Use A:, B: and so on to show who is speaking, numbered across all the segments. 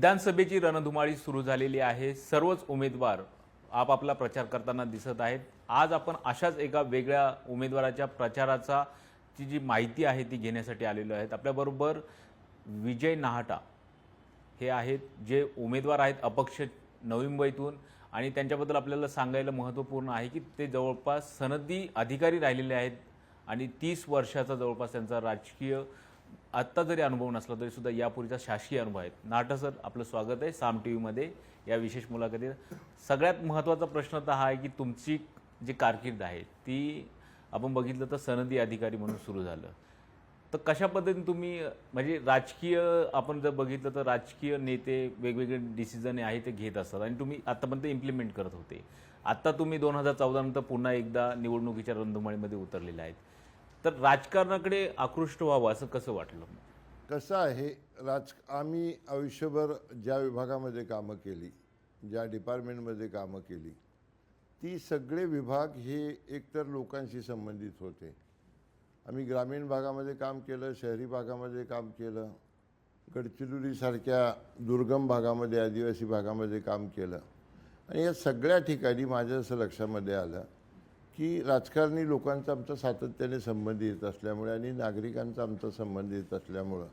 A: विधानसभेची रणधुमाळी सुरू झालेली आहे। सर्वच उमेदवार आपापला प्रचार करताना दिसत आहेत। आज आपण अशाच एका वेगळ्या उमेदवाराच्या प्रचाराचा जी माहिती आहे ती घेण्यासाठी आलेलो आहेत। आपल्याबरोबर विजय नाहटा हे आहेत, जे उमेदवार आहेत अपक्ष नवी मुंबईतून, आणि त्यांच्याबद्दल आपल्याला सांगायला महत्त्वपूर्ण आहे की ते जवळपास सनदी अधिकारी राहिलेले आहेत आणि 30 वर्षाचा जवळपास त्यांचा राजकीय आत्ता जरी अनुभव नसला तरी सुद्धा यापूर्वीचा शासकीय अनुभव आहे। नाहटा सर, आपलं स्वागत आहे साम टी व्हीमध्ये या विशेष मुलाखतीत। सगळ्यात महत्त्वाचा प्रश्न तर हा आहे की तुमची जी कारकीर्द आहे ती आपण बघितलं तर सनदी अधिकारी म्हणून सुरू झालं, तर कशा पद्धतीने तुम्ही म्हणजे राजकीय आपण जर बघितलं तर राजकीय नेते वेगवेगळे डिसिजन आहे ते घेत असतात आणि तुम्ही आतापर्यंत इम्प्लिमेंट करत होते। आता तुम्ही 2014 नंतर पुन्हा एकदा निवडणुकीच्या रणधुमाळीमध्ये उतरलेले आहेत, तर राजकारणाकडे आकृष्ट व्हावं असं कसं वाटलं?
B: कसं आहे, आम्ही आयुष्यभर ज्या विभागामध्ये कामं केली, ज्या डिपार्टमेंटमध्ये कामं केली, ती सगळे विभाग हे एकतर लोकांशी संबंधित होते। आम्ही ग्रामीण भागामध्ये काम केलं, शहरी भागामध्ये काम केलं, गडचिरोलीसारख्या दुर्गम भागामध्ये, आदिवासी भागामध्ये काम केलं, आणि या सगळ्या ठिकाणी माझ्या असं लक्षामध्ये आलं की राजकारणी लोकांचा आमचा सातत्याने संबंध येत असल्यामुळे आणि नागरिकांचा आमचा संबंध येत असल्यामुळं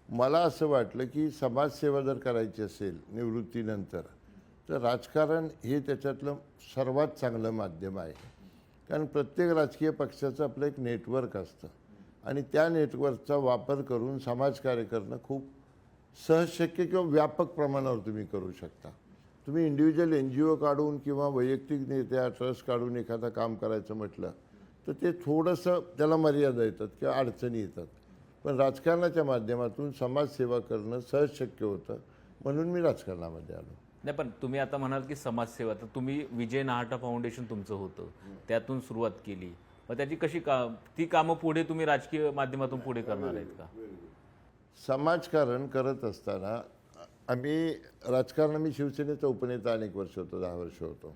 B: मला असं वाटलं की समाजसेवा जर करायची असेल निवृत्तीनंतर तर राजकारण हे त्याच्यातलं सर्वात चांगलं माध्यम आहे। कारण प्रत्येक राजकीय पक्षाचं आपलं एक नेटवर्क असतं आणि त्या नेटवर्कचा वापर करून समाजकार्य करणं खूप सहज शक्य किंवा व्यापक प्रमाणावर तुम्ही करू शकता। तुम्ही इंडिव्हिज्युअल NGO काढून किंवा वैयक्तिक नेत्या ट्रस्ट काढून एखादं काम करायचं म्हटलं तर ते थोडंसं त्याला मर्यादा येतात किंवा अडचणी येतात, पण राजकारणाच्या माध्यमातून समाजसेवा करणं सहज शक्य होतं, म्हणून मी राजकारणामध्ये आलो।
A: नाही, पण तुम्ही आता म्हणाल की समाजसेवा, तर तुम्ही विजय नाहटा फाउंडेशन तुमचं होतं, त्यातून सुरुवात केली, मग त्याची कशी ती कामं पुढे तुम्ही राजकीय माध्यमातून पुढे करणार आहेत का?
B: समाजकारण करत असताना मी शिवसेनेचा उपनेता अनेक वर्ष होतो, 10 वर्ष होतो,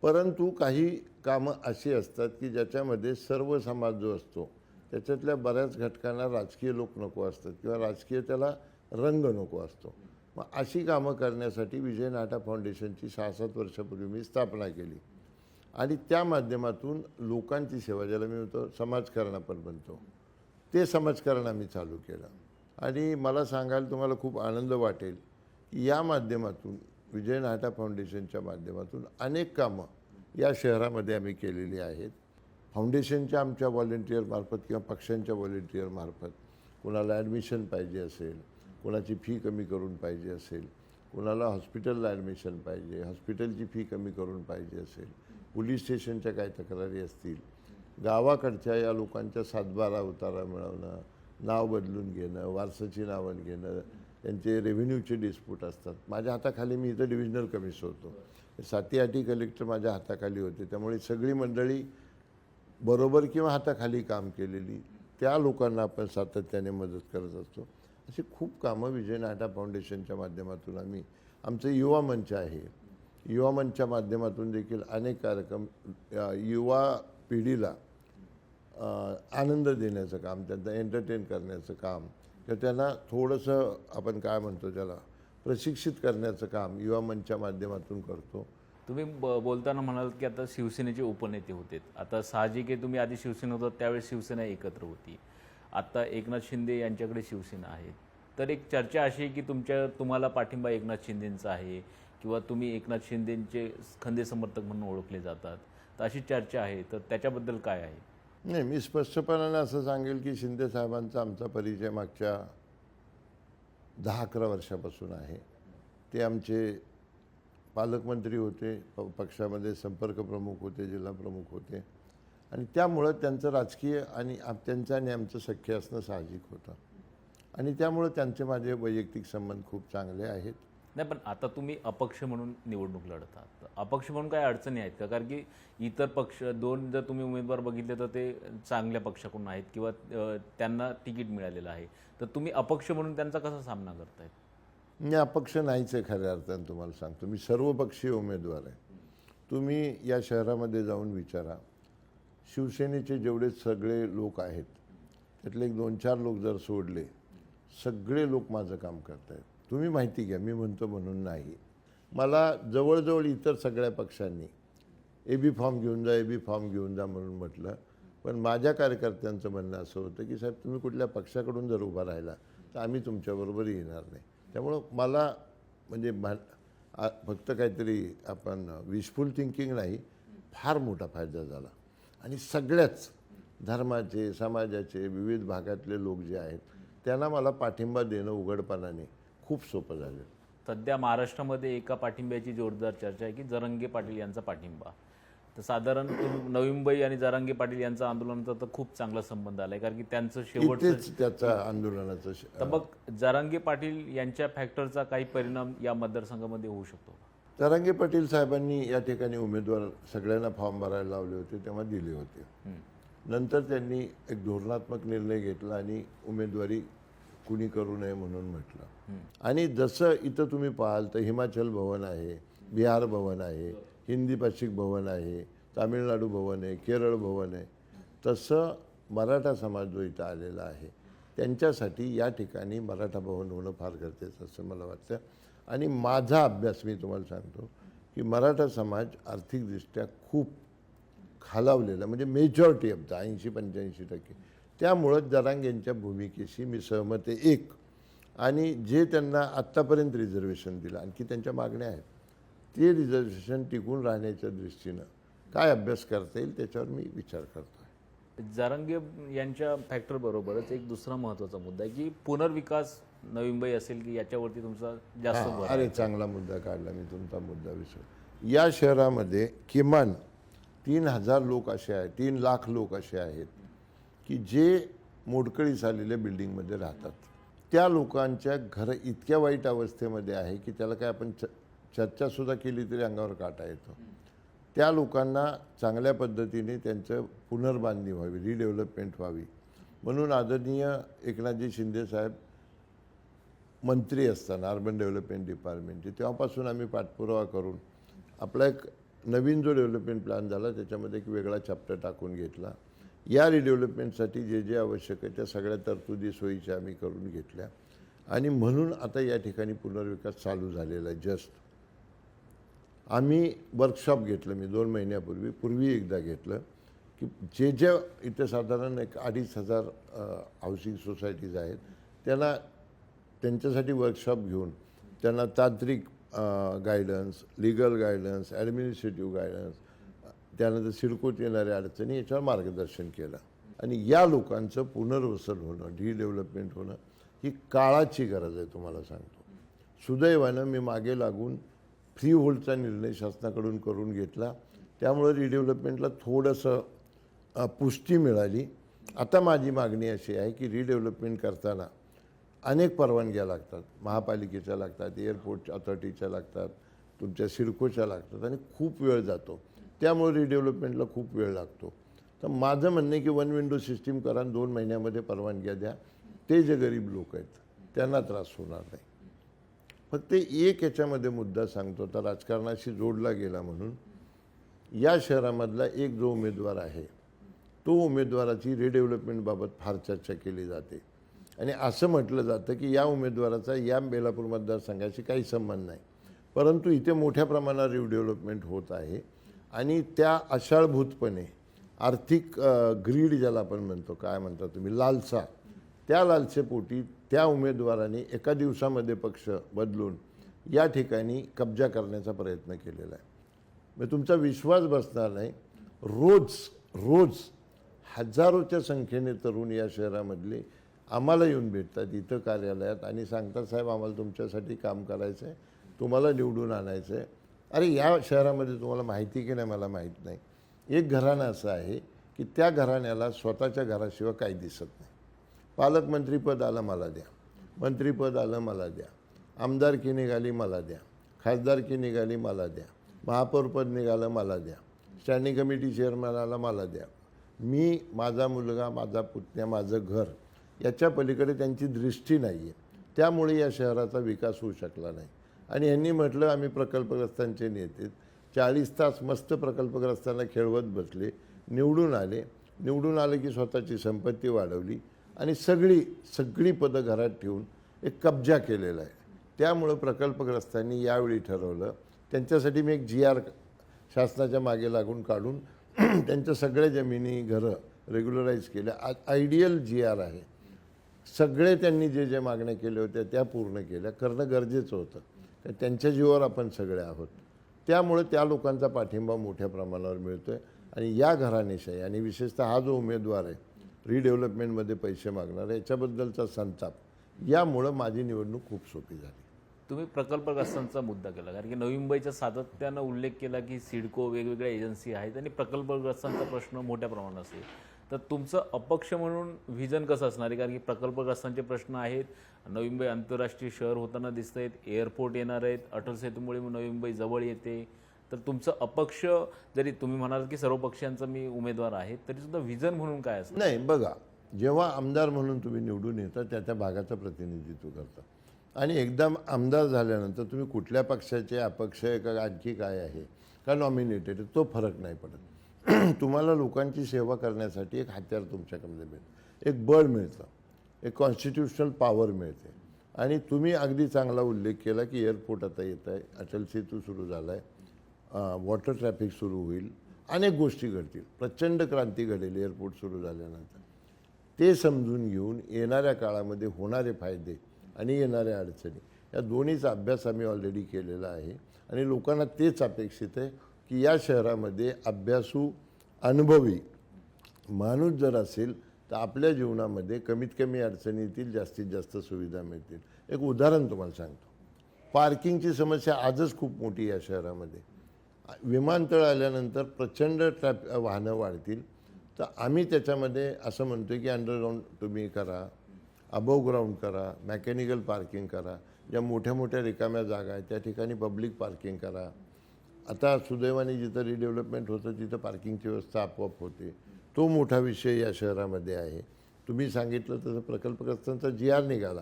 B: परंतु काही कामं अशी असतात की ज्याच्यामध्ये सर्व समाज जो असतो त्याच्यातल्या बऱ्याच घटकांना राजकीय लोक नको असतात किंवा राजकीय त्याला रंग नको असतो। मग अशी कामं करण्यासाठी विजय नाहटा फाउंडेशनची 6-7 वर्षापूर्वी मी स्थापना केली आणि त्या माध्यमातून लोकांची सेवा, ज्याला मी म्हणतो समाजकारण आपण म्हणतो, ते समाजकारण आम्ही चालू केलं। आणि मला सांगायला तुम्हाला खूप आनंद वाटेल की या माध्यमातून विजय नाहटा फाउंडेशनच्या माध्यमातून अनेक कामं या शहरामध्ये आम्ही केलेली आहेत। फाउंडेशनच्या आमच्या व्हॉलेंटिअरमार्फत किंवा पक्षांच्या व्हॉलेंटिअरमार्फत कोणाला ॲडमिशन पाहिजे असेल, कोणाची फी कमी करून पाहिजे असेल, कोणाला हॉस्पिटलला ॲडमिशन पाहिजे, हॉस्पिटलची फी कमी करून पाहिजे असेल, पोलीस स्टेशनच्या काय तक्रारी असतील, गावाकडच्या या लोकांच्या 7/12 उतारा मिळवणं, नाव बदलून घेणं, वारसाची नावं घेणं, त्यांचे रेव्हेन्यूचे डिस्प्यूट असतात। माझ्या हाताखाली, मी इथं डिव्हिजनल कमिशनर होतो, 7-8 कलेक्टर माझ्या हाताखाली होते, त्यामुळे सगळी मंडळी बरोबर किंवा हाताखाली काम केलेली त्या लोकांना आपण सातत्याने मदत करत असतो। अशी खूप कामं विजय नाहटा फाउंडेशनच्या माध्यमातून आमचं युवा मंच आहे, युवा मंचच्या माध्यमातून देखील अनेक कार्यक्रम युवा पिढीला आनंद देण्याचं काम, त्यांना एंटरटेन करण्याचं काम किंवा त्यांना थोडंसं आपण काय म्हणतो त्याला प्रशिक्षित करण्याचं काम युवा मंचच्या माध्यमातून करतो।
A: तुम्ही बोलताना म्हणाल की आता शिवसेनेचे उपनेते होते, आता साहजिक आहे तुम्ही आधी शिवसेना होतात त्यावेळेस शिवसेना एकत्र होती, आता एकनाथ शिंदे यांच्याकडे शिवसेना आहे, तर एक चर्चा अशी आहे की तुम्हाला पाठिंबा एकनाथ शिंदेंचा आहे किंवा तुम्ही एकनाथ शिंदेंचे खंदे समर्थक म्हणून ओळखले जातात, तर अशी चर्चा आहे, तर त्याच्याबद्दल काय आहे?
B: नाही, मी स्पष्टपणाने असं सांगेल की शिंदे साहेबांचा आमचा परिचय मागच्या 10-11 वर्षापासून आहे। ते आमचे पालकमंत्री होते, पक्षामध्ये संपर्क प्रमुख होते, जिल्हा प्रमुख होते, आणि त्यामुळं त्यांचं राजकीय आणि त्यांचं आणि आमचं सख्य असणं साहजिक होतं, आणि त्यामुळं त्यांचे माझे वैयक्तिक संबंध खूप चांगले आहेत।
A: नाही, पण आता तुम्ही अपक्ष म्हणून निवडणूक लढतात, अपक्ष म्हणून काय अडचणी आहेत का? कारण की इतर पक्ष दोन जर तुम्ही उमेदवार बघितले तर ते चांगल्या पक्षाकडून आहेत किंवा त्यांना तिकीट मिळालेलं आहे, तर तुम्ही अपक्ष म्हणून त्यांचा कसा सामना करतायत?
B: मी अपक्ष नाहीच आहे खऱ्या अर्थाने, तुम्हाला सांगतो, मी सर्वपक्षीय उमेदवार आहे। तुम्ही या शहरामध्ये जाऊन विचारा, शिवसेनेचे जेवढे सगळे लोक आहेत त्यातले 1-2-4 लोक जर सोडले, सगळे लोक माझं काम करत आहेत। तुम्ही माहिती घ्या, मी म्हणतो म्हणून नाही. मला जवळजवळ इतर सगळ्या पक्षांनी AB फॉर्म घेऊन जा, AB फॉर्म घेऊन जा म्हणून म्हटलं, पण माझ्या कार्यकर्त्यांचं म्हणणं असं होतं की साहेब तुम्ही कुठल्या पक्षाकडून जर उभा राहिला तर आम्ही तुमच्याबरोबर येणार नाही. त्यामुळं मला म्हणजे फक्त काहीतरी आपण विशफुल थिंकिंग नाही, फार मोठा फायदा झाला. आणि सगळ्याच धर्माचे, समाजाचे, विविध भागातले लोक जे आहेत त्यांना मला पाठिंबा देणं उघडपणाने खूप सोपं झालं.
A: सध्या महाराष्ट्रामध्ये एका पाठिंब्याची जोरदार चर्चा आहे की जरांगे पाटील यांचा पाठिंबा. तर साधारण नवी मुंबई आणि जरांगे पाटील यांचा आंदोलनाचा तर खूप चांगला संबंध आलाय, कारण की त्यांचं शेवटचं
B: इथेच त्याचा आंदोलनाचं
A: तर मग जरांगे पाटील यांच्या फॅक्टरचा काही परिणाम या मतदारसंघामध्ये होऊ शकतो.
B: जरांगे पाटील साहेबांनी या ठिकाणी उमेदवार सगळ्यांना फॉर्म भरायला लावले होते तेव्हा दिले होते. नंतर त्यांनी एक धोरणात्मक निर्णय घेतला आणि उमेदवारी कुणी करू नये म्हणून म्हटलं. आणि जसं इथं तुम्ही पाहाल तर हिमाचल भवन आहे, बिहार भवन आहे, हिंदी भाषिक भवन आहे, तामिळनाडू भवन आहे, केरळ भवन आहे, तसं मराठा समाज जो इथं आलेला आहे त्यांच्यासाठी या ठिकाणी मराठा भवन होणं फार गरजेचं असं मला वाटतं. आणि माझा अभ्यास मी तुम्हाला सांगतो की मराठा समाज आर्थिकदृष्ट्या खूप खालावलेला, म्हणजे मेजॉरिटी ऑफ द 80-85%. त्यामुळं जरांगेंच्या भूमिकेशी मी सहमत आहे एक. आणि जे त्यांना आत्तापर्यंत रिझर्वेशन दिलं, आणखी त्यांच्या मागण्या आहेत, ते रिझर्वेशन टिकून राहण्याच्या दृष्टीनं काय अभ्यास करता येईल त्याच्यावर मी विचार करतो.
A: जरांगे यांच्या फॅक्टर बरोबरच एक दुसरा महत्त्वाचा मुद्दा आहे की पुनर्विकास नवी मुंबई असेल की याच्यावरती तुमचा जास्त भर आहे.
B: अरे चांगला मुद्दा काढला मी, तुमचा मुद्दा विसरलो. या शहरामध्ये किमान 3,000 लोक असे आहेत, 3 लाख लोक असे आहेत की जे मोडकळीस आलेल्या बिल्डिंगमध्ये राहतात. त्या लोकांच्या घरं इतक्या वाईट अवस्थेमध्ये आहे की त्याला काय आपण चर्चासुद्धा केली तरी अंगावर काटा येतो. त्या लोकांना चांगल्या पद्धतीने त्यांचं पुनर्बांधणी व्हावी, रिडेव्हलपमेंट व्हावी म्हणून आदरणीय एकनाथजी शिंदे साहेब मंत्री असताना अर्बन डेव्हलपमेंट डिपार्टमेंटचे तेव्हापासून आम्ही पाठपुरावा करून आपला एक नवीन जो डेव्हलपमेंट प्लॅन झाला त्याच्यामध्ये एक वेगळा चॅप्टर टाकून घेतला. या रिडेव्हलपमेंटसाठी जे जे आवश्यक आहे त्या सगळ्या तरतुदी सोयीच्या आम्ही करून घेतल्या आणि म्हणून आता या ठिकाणी पुनर्विकास चालू झालेला आहे. जस्ट आम्ही वर्कशॉप घेतलं, मी 2 महिन्यापूर्वी एकदा घेतलं की जे जे इथे साधारण एक 2,500 हाऊसिंग सोसायटीज आहेत त्यांच्यासाठी वर्कशॉप घेऊन त्यांना तांत्रिक guidance, legal guidance, administrative guidance, त्यानंतर सिडकोत येणाऱ्या अडचणी याच्यावर मार्गदर्शन केलं. आणि या लोकांचं पुनर्वसन होणं, रिडेव्हलपमेंट होणं ही काळाची गरज आहे. तुम्हाला सांगतो सुदैवानं मी मागे लागून फ्री होल्डचा निर्णय शासनाकडून करून घेतला, त्यामुळे रिडेव्हलपमेंटला थोडंसं पुष्टी मिळाली. आता माझी मागणी अशी आहे की रिडेव्हलपमेंट करताना अनेक परवानग्या लागतात, महापालिकेच्या लागतात, एअरपोर्ट अथॉरिटीच्या लागतात, तुमच्या सिडकोच्या लागतात आणि खूप वेळ जातो. त्यामुळे रिडेव्हलपमेंटला खूप वेळ लागतो. तर माझं म्हणणं आहे की 1 विंडो सिस्टीम करा, 2 महिन्यामध्ये परवानग्या द्या. ते जे गरीब लोक आहेत त्यांना त्रास होणार नाही. फक्त एक याच्यामध्ये मुद्दा सांगतो तर राजकारणाशी जोडला गेला म्हणून या शहरामधला एक जो उमेदवार आहे तो उमेदवाराची रिडेव्हलपमेंटबाबत फार चर्चा केली जाते आणि असं म्हटलं जातं की या उमेदवाराचा या बेलापूर मतदारसंघाशी काही संबंध नाही. परंतु इथे मोठ्या प्रमाणात रिडेव्हलपमेंट होत आहे आणि त्या अशाळभूतपणे आर्थिक ग्रीड ज्याला आपण म्हणतो, काय म्हणता तुम्ही, लालसा, त्या लालसेपोटी त्या उमेदवाराने एका दिवसामध्ये पक्ष बदलून या ठिकाणी कब्जा करण्याचा प्रयत्न केलेला आहे. मग तुमचा विश्वास बसणार नाही, रोज हजारोच्या संख्येने तरुण या शहरामधले आम्हाला येऊन भेटतात इथं कार्यालयात आणि सांगतात साहेब आम्हाला तुमच्यासाठी काम करायचं आहे, तुम्हाला निवडून आणायचं आहे. अरे या शहरामध्ये तुम्हाला माहिती की नाही मला माहीत नाही, एक घराणं असं आहे की त्या घराण्याला स्वतःच्या घराशिवाय काही दिसत नाही. पालकमंत्रीपद आलं मला द्या, मंत्रीपद आलं मला द्या, आमदारकी निघाली मला द्या, खासदारकी निघाली मला द्या, महापौरपद निघालं मला द्या, स्टँडिंग कमिटी चेअरमॅन आला मला द्या. मी, माझा मुलगा, माझा पुतण्या, माझं घर याच्या पलीकडे त्यांची दृष्टी नाही आहे. त्यामुळे या शहराचा विकास होऊ शकला नाही. आणि यांनी म्हटलं आम्ही प्रकल्पग्रस्तांचे नेते, 40 तास मस्त प्रकल्पग्रस्तांना खेळवत बसले, निवडून आले की स्वतःची संपत्ती वाढवली आणि सगळी पदं घरात ठेवून एक कब्जा केलेला आहे. त्यामुळं प्रकल्पग्रस्तांनी यावेळी ठरवलं, त्यांच्यासाठी मी एक GR शासनाच्या मागे लागून काढून त्यांच्या सगळ्या जमिनी घरं रेग्युलराईज केल्या. आयडियल GR आहे. सगळे त्यांनी जे जे मागण्या केल्या होत्या त्या पूर्ण केल्या. करणं गरजेचं होतं, कारण त्यांच्या जीवावर आपण सगळे आहोत. त्यामुळे त्या लोकांचा पाठिंबा मोठ्या प्रमाणावर मिळतो आहे. आणि या घराणेशाही आणि विशेषतः हा जो उमेदवार आहे रिडेव्हलपमेंटमध्ये पैसे मागणार आहे, याच्याबद्दलचा संताप, यामुळं माझी निवडणूक खूप सोपी झाली.
A: तुम्ही प्रकल्पग्रस्तांचा मुद्दा केला, कारण की नवी मुंबईचा सातत्यानं उल्लेख केला की सिडको वेगवेगळ्या एजन्सी आहेत आणि प्रकल्पग्रस्तांचा प्रश्न मोठ्या प्रमाणात असेल. तर तुमचं अपक्ष म्हणून व्हिजन कसं असणार आहे? कारण की प्रकल्पग्रस्तांचे प्रश्न आहेत. नवी मुंबई आंतरराष्ट्रीय शहर होताना दिसत आहेत, एअरपोर्ट येणार आहेत, अटल सेतूमुळे नवी मुंबई जवळ येते. तर तुमचं अपक्ष, जरी तुम्ही म्हणाल की सर्व पक्षांचा मी उमेदवार आहे, तरी सुद्धा व्हिजन म्हणून काय असतं?
B: नाही, बघा, जेव्हा आमदार म्हणून तुम्ही निवडून येता त्या त्या भागाचं प्रतिनिधित्व करता. आणि एकदा आमदार झाल्यानंतर तुम्ही कुठल्या पक्षाचे, अपक्ष आहे का आणखी काय आहे का नॉमिनेटेड, तो फरक नाही पडत. तुम्हाला लोकांची सेवा करण्यासाठी एक हत्यार तुमच्याकडे मिळतं, एक बळ मिळतं, एक कॉन्स्टिट्युशनल पॉवर मिळते. आणि तुम्ही अगदी चांगला उल्लेख केला की एअरपोर्ट आता येत आहे, अटल सेतू सुरू झाला आहे, वॉटर ट्रॅफिक सुरू होईल, अनेक गोष्टी घडतील, प्रचंड क्रांती घडेल एअरपोर्ट सुरू झाल्यानंतर. ते समजून घेऊन येणाऱ्या काळामध्ये होणारे फायदे आणि येणाऱ्या अडचणी, या दोन्हीचा अभ्यास आम्ही ऑलरेडी केलेला आहे. आणि लोकांना तेच अपेक्षित आहे की या शहरामध्ये अभ्यासू, अनुभवी माणूस जर असेल तर आपल्या जीवनामध्ये कमीत कमी अडचणी येतील, जास्तीत जास्त सुविधा मिळतील. एक उदाहरण तुम्हाला सांगतो. पार्किंगची समस्या आजच खूप मोठी या शहरामध्ये. विमानतळ आल्यानंतर प्रचंड वाहनं वाढतील. तर आम्ही त्याच्यामध्ये असं म्हणतो की अंडरग्राऊंड तुम्ही करा, अबोव ग्राउंड करा, मेकॅनिकल पार्किंग करा. ज्या मोठ्या मोठ्या रिकाम्या जागा आहेत त्या ठिकाणी पब्लिक पार्किंग करा. आता सुदैवाने जिथं रिडेव्हलपमेंट होतं तिथं पार्किंगची व्यवस्था आपोआप होते. तो मोठा विषय या शहरामध्ये आहे. तुम्ही सांगितलं तसं प्रकल्पग्रस्तांचा GR निघाला,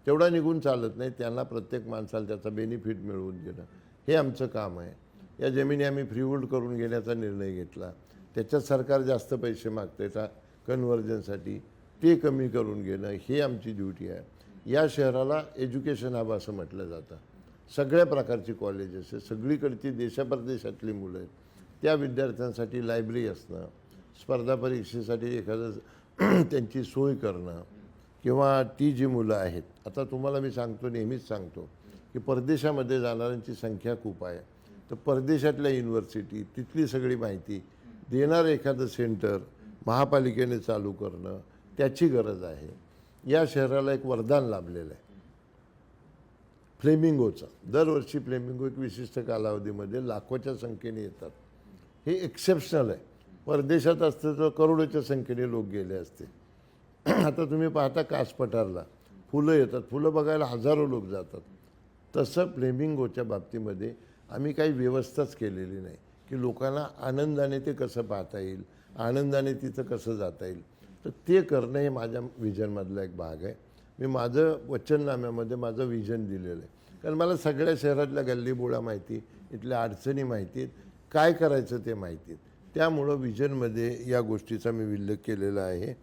B: तेवढा निघून चालत नाही. त्यांना प्रत्येक माणसाला त्याचा बेनिफिट मिळवून देणं हे आमचं काम आहे. या जमिनी आम्ही फ्रीहोल्ड करून घेण्याचा निर्णय घेतला. त्याच्यात सरकार जास्त पैसे मागते का कन्व्हर्जनसाठी, ते कमी करून घेणं हे आमची ड्युटी आहे. या शहराला एज्युकेशन हब असं म्हटलं जातं. सगळ्या प्रकारची कॉलेजेस आहेत, सगळीकडची देशापरदेशातली मुलं आहेत, त्या विद्यार्थ्यांसाठी लायब्ररी असणं, स्पर्धा परीक्षेसाठी एखादं त्यांची सोय करणं, किंवा ती जी मुलं आहेत, आता तुम्हाला मी सांगतो, नेहमीच सांगतो की परदेशामध्ये जाणाऱ्यांची संख्या खूप आहे. तर परदेशातल्या युनिव्हर्सिटी, तिथली सगळी माहिती देणारं एखादं सेंटर महापालिकेने चालू करणं, त्याची गरज आहे. या शहराला एक वरदान लाभलेलं आहे फ्लेमिंगोचं. दरवर्षी फ्लेमिंगो एक विशिष्ट कालावधीमध्ये लाखोच्या संख्येने येतात. हे एक्सेप्शनल आहे. परदेशात असतं तर करोडोच्या संख्येने लोक गेले असते. आता तुम्ही पाहता कास पठारला फुलं येतात, फुलं बघायला हजारो लोक जातात. तसं फ्लेमिंगोच्या बाबतीमध्ये आम्ही काही व्यवस्थाच केलेली नाही की लोकांना आनंदाने ते कसं पाहता येईल, आनंदाने तिथं कसं जाता येईल. तर ते करणं हे माझ्या विजनमधला एक भाग आहे. मी माझं वचननाम्यामध्ये माझं विजन दिलेलं आहे, कारण मला सगळ्या शहरातल्या गल्लीबोळा माहिती, इथल्या अडचणी माहिती आहेत, काय करायचं ते माहिती आहेत. त्यामुळं विजनमध्ये या गोष्टीचा मी उल्लेख केलेला आहे.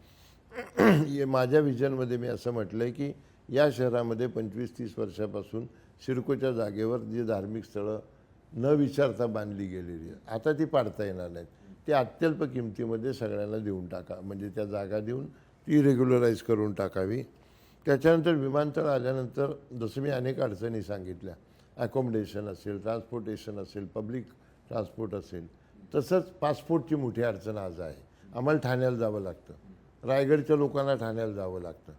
B: माझ्या विजनमध्ये मी असं म्हटलं आहे की या शहरामध्ये 25-30 वर्षापासून सिडकोच्या जागेवर जी धार्मिक स्थळं न विचारता बांधली गेलेली आहे, आता ती पाडता येणार नाहीत. ते अत्यल्प किमतीमध्ये सगळ्यांना देऊन टाका, म्हणजे त्या जागा देऊन ती रेग्युलराईज करून टाकावी. त्याच्यानंतर विमानतळ आल्यानंतर जसं मी अनेक अडचणी सांगितल्या, ॲकोमोडेशन असेल, ट्रान्सपोर्टेशन असेल, पब्लिक ट्रान्सपोर्ट असेल, तसंच पासपोर्टची मोठी अडचण आज आहे. आम्हाला ठाण्याला जावं लागतं, रायगडच्या लोकांना ठाण्याला जावं लागतं.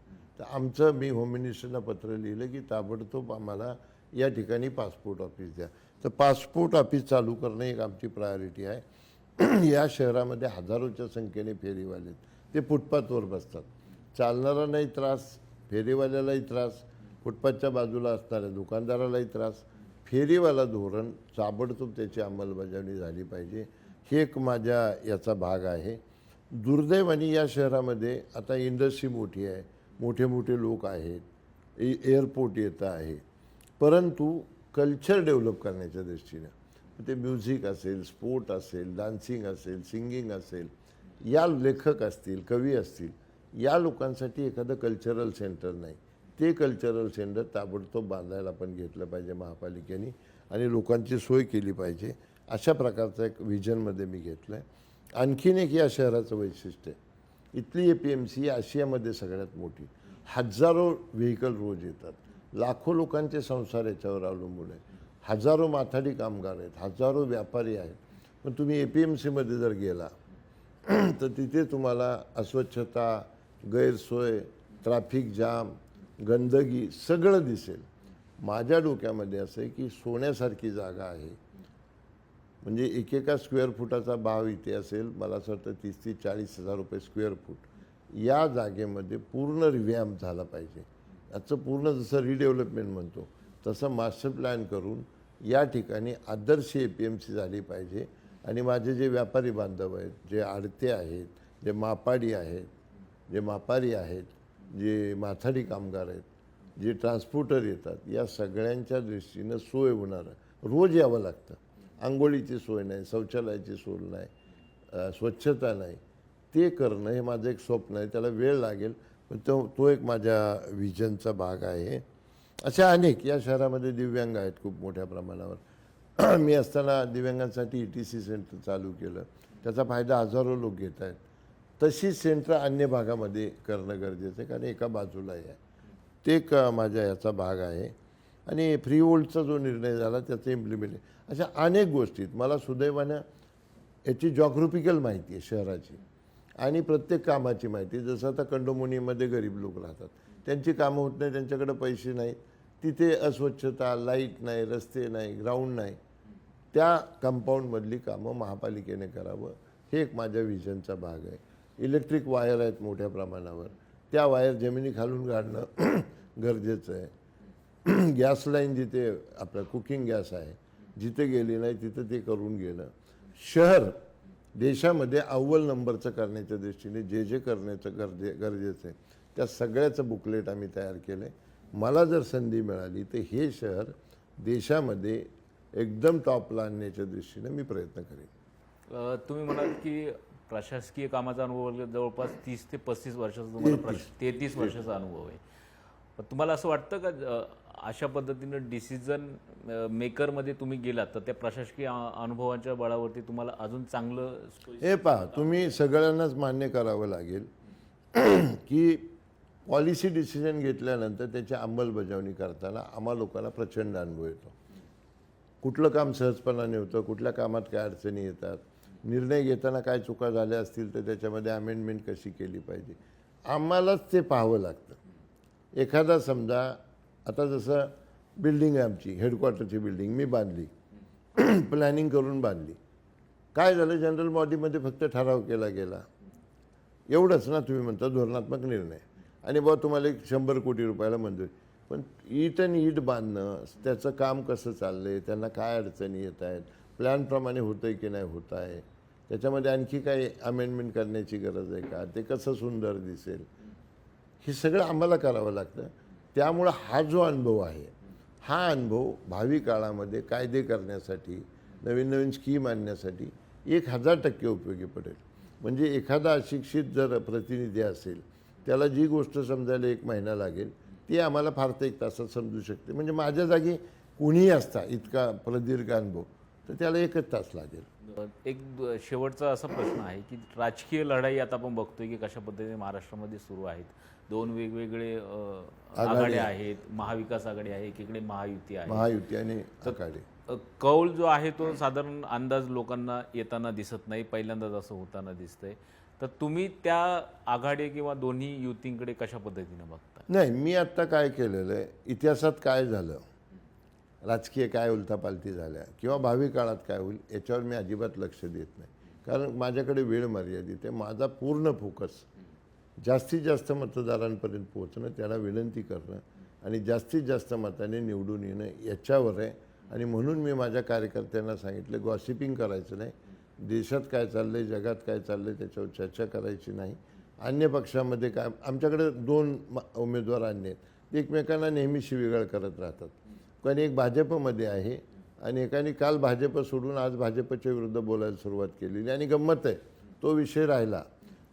B: तर मी होम मिनिस्टरला पत्र लिहिलं की ताबडतोब आम्हाला या ठिकाणी पासपोर्ट ऑफिस द्या. तर पासपोर्ट ऑफिस चालू करणं एक आमची प्रायोरिटी आहे. या शहरामध्ये हजारोच्या संख्येने फेरीवाले आहेत, ते फुटपाथवर बसतात. चालणारा नाही त्रास, फेरीवाल्यालाही त्रास, फुटपाथच्या बाजूला असणाऱ्या दुकानदारालाही त्रास. फेरीवाला धोरण ताबडतोब त्याची अंमलबजावणी झाली पाहिजे, हे एक माझ्या याचा भाग आहे. दुर्दैवाने या शहरामध्ये आता इंडस्ट्री मोठी आहे, मोठे मोठे लोक आहेत, एअरपोर्ट येतं आहे, परंतु कल्चर डेव्हलप करण्याच्या दृष्टीनं ते म्युझिक असेल, स्पोर्ट असेल, डान्सिंग असेल, सिंगिंग असेल, या लेखक असतील, कवी असतील, या लोकांसाठी एखादं कल्चरल सेंटर नाही. ते कल्चरल सेंटर ताबडतोब बांधायला पण घेतलं पाहिजे महापालिकेने आणि लोकांची सोय केली पाहिजे. अशा प्रकारचं एक व्हिजनमध्ये मी घेतलं आहे. आणखीन एक या शहराचं वैशिष्ट्य आहे, इथली APMC आशियामध्ये सगळ्यात मोठी. हजारो व्हेकल रोज येतात, लाखो लोकांचे संसार याच्यावर अवलंबून आहे, हजारो माथाडी कामगार आहेत, हजारो व्यापारी आहेत. पण तुम्ही APMCमध्ये जर गेला तर तिथे तुम्हाला अस्वच्छता, गैरसोय, ट्रॅफिक जाम, गंदगी सगळं दिसेल. माझ्या डोक्यामध्ये असं आहे की सोन्यासारखी जागा आहे. म्हणजे एकेका स्क्वेअर फुटाचा भाव इथे असेल मला असं वाटतं 30-40 हजार रुपये स्क्वेअर फूट. या जागेमध्ये पूर्ण रिव्हॅम्प झाला पाहिजे. याचं पूर्ण जसं रिडेव्हलपमेंट म्हणतो तसं मास्टर प्लॅन करून या ठिकाणी आदर्श APMC झाली पाहिजे. आणि माझे जे व्यापारी बांधव आहेत, जे आडते आहेत, जे मापाडी आहेत, जे मापारी आहेत, जे माथाडी कामगार आहेत, जे ट्रान्सपोर्टर येतात, या सगळ्यांच्या दृष्टीनं सोय होणार. रोज यावं लागतं. आंघोळीची सोय नाही, शौचालयाची सोय नाही, स्वच्छता नाही. ते करणं हे माझं एक स्वप्न आहे. त्याला वेळ लागेल, पण तो एक माझ्या व्हिजनचा भाग आहे. अशा अनेक या शहरामध्ये दिव्यांग आहेत खूप मोठ्या प्रमाणावर. मी असताना दिव्यांगांसाठी ETC सेंटर चालू केलं. त्याचा फायदा हजारो लोक घेत आहेत. तशी सेंटर अन्य भागामध्ये करणं गरजेचं आहे, कारण एका बाजूला आहे. ते एक माझ्या याचा भाग आहे. आणि फ्री होल्डचा जो निर्णय झाला त्याचं इम्प्लिमेंट, अशा अनेक गोष्टीत मला सुदैवानं याची जॉग्राफिकल माहिती आहे शहराची आणि प्रत्येक कामाची माहिती. जसं आता कंडोमोनियममध्ये गरीब लोक राहतात, त्यांची कामं होत नाही, त्यांच्याकडे पैसे नाहीत, तिथे अस्वच्छता, लाईट नाही, रस्ते नाही, ग्राउंड नाही. त्या कंपाऊंडमधली कामं महापालिकेने करावं, हे एक माझ्या व्हिजनचा भाग आहे. इलेक्ट्रिक वायर आहेत मोठ्या प्रमाणावर, त्या वायर जमिनीखालून काढणं गरजेचं आहे. गॅस लाईन जिथे आपलं कुकिंग गॅस आहे जिथे गेली नाही तिथं ते करून घेणं. शहर देशामध्ये अव्वल नंबरचं करण्याच्या दृष्टीने जे जे करण्याचं गरजेचं आहे त्या सगळ्याचं बुकलेट आम्ही तयार केलं आहे. मला जर संधी मिळाली तर हे शहर देशामध्ये एकदम टॉपला आणण्याच्या दृष्टीने मी प्रयत्न करेन.
A: तुम्ही म्हणाल की प्रशासकीय कामाचा अनुभव जवळपास 30 ते 35 वर्षाचा तुम्हाला 33 वर्षाचा अनुभव आहे. तुम्हाला असं वाटतं का अशा पद्धतीनं डिसिजन मेकरमध्ये तुम्ही गेलात तर त्या प्रशासकीय अनुभवाच्या बळावरती तुम्हाला अजून चांगलं
B: हे पहा, तुम्ही सगळ्यांनाच मान्य करावं लागेल की पॉलिसी डिसिजन घेतल्यानंतर त्याची अंमलबजावणी करताना आम्हा लोकांना प्रचंड अनुभव येतो. कुठलं काम सहजपणाने होतं, कुठल्या कामात काय अडचणी येतात, निर्णय घेताना काय चुका झाल्या असतील तर त्याच्यामध्ये अमेंडमेंट कशी केली पाहिजे, आम्हालाच ते पाहावं लागतं. एखादा समजा आता जसं बिल्डिंग आहे आमची, हेडक्वार्टरची बिल्डिंग मी बांधली, प्लॅनिंग करून बांधली. काय झालं, जनरल बॉडीमध्ये फक्त ठराव केला गेला, एवढंच ना. तुम्ही म्हणता धोरणात्मक निर्णय आणि बुवा तुम्हाला 100 कोटी रुपयाला मंजुरी. पण ईट अँड ईट बांधणं, त्याचं काम कसं चाललं आहे, त्यांना काय अडचणी येत आहेत, प्लॅनप्रमाणे होतं आहे की नाही होत आहे, त्याच्यामध्ये आणखी काही अमेंडमेंट करण्याची गरज आहे का, ते कसं सुंदर दिसेल, हे सगळं आम्हाला करावं लागतं. त्यामुळं हा जो अनुभव आहे, हा अनुभव भावी काळामध्ये कायदे करण्यासाठी, नवीन नवीन स्कीम आणण्यासाठी 1000% उपयोगी पडेल. म्हणजे एखादा अशिक्षित जर प्रतिनिधी असेल, त्याला जी गोष्ट समजायला 1 महिना लागेल ती आम्हाला फार तर 1 तासात समजू शकते. म्हणजे माझ्या जागी कुणीही असता इतका प्रदीर्घ अनुभव तर त्याला 1च तास लागेल.
A: एक शेवटचा असा प्रश्न आहे की राजकीय लढाई आता आपण बघतोय की कशा पद्धतीने महाराष्ट्रामध्ये सुरू आहेत. 2 वेगवेगळे आघाड्या आहेत, महाविकास आघाडी आहे, एकीकडे महायुती आहे.
B: महायुती आणि आघाडी.
A: कौल जो आहे तो साधारण अंदाज लोकांना येताना दिसत नाही, पहिल्यांदाच असं होताना दिसतंय. तर तुम्ही त्या आघाडी किंवा दोन्ही युतींकडे कशा पद्धतीने बघता?
B: नाही, मी आत्ता काय केलेलं आहे, इतिहासात काय झालं, राजकीय काय उलथापालथी झाल्या किंवा भावी काळात काय होईल याच्यावर मी अजिबात लक्ष देत नाही. कारण माझ्याकडे वेळ मर्यादित आहे. माझा पूर्ण फोकस जास्तीत जास्त मतदारांपर्यंत पोहोचणं, त्याला विनंती करणं आणि जास्तीत जास्त मताने निवडून येणं याच्यावर आहे. आणि म्हणून मी माझ्या कार्यकर्त्यांना सांगितलं, गॉसिपिंग करायचं नाही, देशात काय चाललं आहे, जगात काय चाललं आहे त्याच्यावर चर्चा करायची नाही. अन्य पक्षामध्ये काय, आमच्याकडे 2 उमेदवार अन्य आहेत, ते एकमेकांना नेहमी शिवीगाळ करत राहतात. पण एक भाजपमध्ये आहे आणि एकाने काल भाजप सोडून आज भाजपच्या विरुद्ध बोलायला सुरुवात केलेली आणि गंमत आहे, तो विषय राहिला.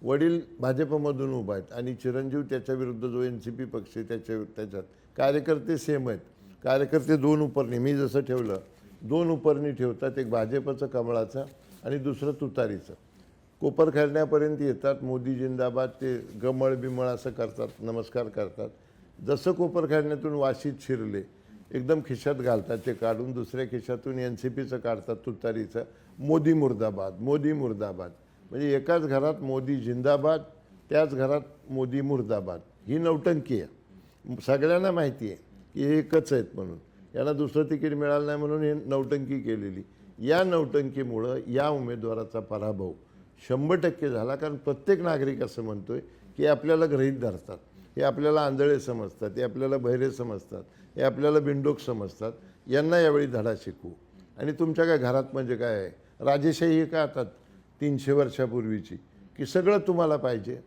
B: वडील भाजपमधून उभा आहेत आणि चिरंजीव त्याच्या विरुद्ध जो NCP पक्ष आहे त्याच्यात कार्यकर्ते सेम आहेत. कार्यकर्ते 2 उपरणी, मी जसं ठेवलं 2 उपरणी ठेवतात, एक भाजपचं कमळाचं आणि दुसरं तुतारीचं. कोपर खेळण्यापर्यंत येतात, मोदी जिंदाबाद, ते गमळ बिमळ असं करतात, नमस्कार करतात. जसं कोपर खेळण्यातून वाशीत शिरले एकदम खिशात घालतात, ते काढून दुसऱ्या खिशातून NCPचं काढतात, तुतारीचं, मोदी मुर्दाबाद, मोदी मुर्दाबाद. म्हणजे एकाच घरात मोदी जिंदाबाद, त्याच घरात मोदी मुर्दाबाद. ही नौटंकी आहे. सगळ्यांना माहिती आहे की हे एकच आहेत म्हणून. यांना दुसरं तिकीट मिळालं नाही म्हणून हे नौटंकी केलेली. या नौटंकीमुळं या उमेदवाराचा पराभव 100% झाला. कारण प्रत्येक नागरिक असं म्हणतोय की आपल्याला गृहीत धरतात, हे आपल्याला आंधळे समजतात, हे आपल्याला बहिरे समजतात, हे आपल्याला बिंडोक समजतात. यांना यावेळी धडा शिकवू. आणि तुमच्या काय घरात म्हणजे काय आहे, राजेशाही आहे का आता 300 वर्षापूर्वीची, की सगळं तुम्हाला पाहिजे.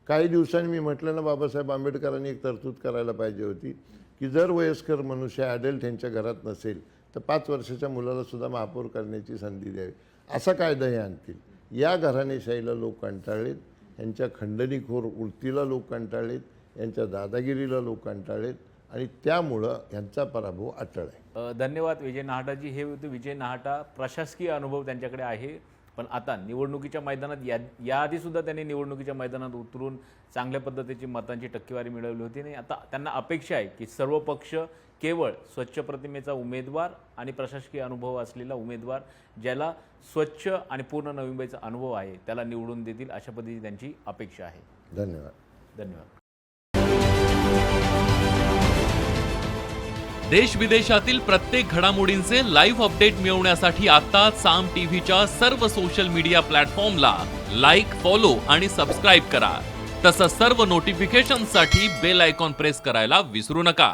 B: काही दिवसांनी मी म्हटलं ना, बाबासाहेब आंबेडकरांनी एक तरतूद करायला पाहिजे होती की जर वयस्कर मनुष्य ॲडल्ट यांच्या घरात नसेल तर 5 वर्षाच्या मुलाला सुद्धा महापौर करण्याची संधी द्यावी. असा कायदा हे आणतील. या घराणेशाहीला लोक कंटाळलेत, यांच्या खंडणीखोर वृत्तीला लोक कंटाळलेत, यांच्या दादागिरीला लोक कंटाळलेत आणि त्यामुळं यांचा पराभव अटळ आहे.
A: धन्यवाद विजय नाहटाजी. हे होते विजय नाहटा. प्रशासकीय अनुभव त्यांच्याकडे आहे, पण आता निवडणुकीच्या मैदानात याआधी सुद्धा त्यांनी निवडणुकीच्या मैदानात उतरून चांगल्या पद्धतीची मतांची टक्केवारी मिळवली होती. आणि आता त्यांना अपेक्षा आहे की सर्व पक्ष केवळ स्वच्छ प्रतिमेचा उमेदवार आणि प्रशासकीय अनुभव असलेला उमेदवार, ज्याला स्वच्छ आणि पूर्ण नवी मुंबईचा अनुभव आहे, त्याला निवडून देतील, अशा पद्धतीची त्यांची अपेक्षा आहे.
B: धन्यवाद.
A: धन्यवाद.
C: देश विदेशातील प्रत्येक घडामोडींचे लाईव्ह अपडेट मिळवण्यासाठी आता साम टीव्हीच्या सर्व सोशल मीडिया प्लॅटफॉर्मला लाईक, फॉलो आणि सबस्क्राईब करा. तसंच सर्व नोटिफिकेशनसाठी बेल आयकॉन प्रेस करायला विसरू नका.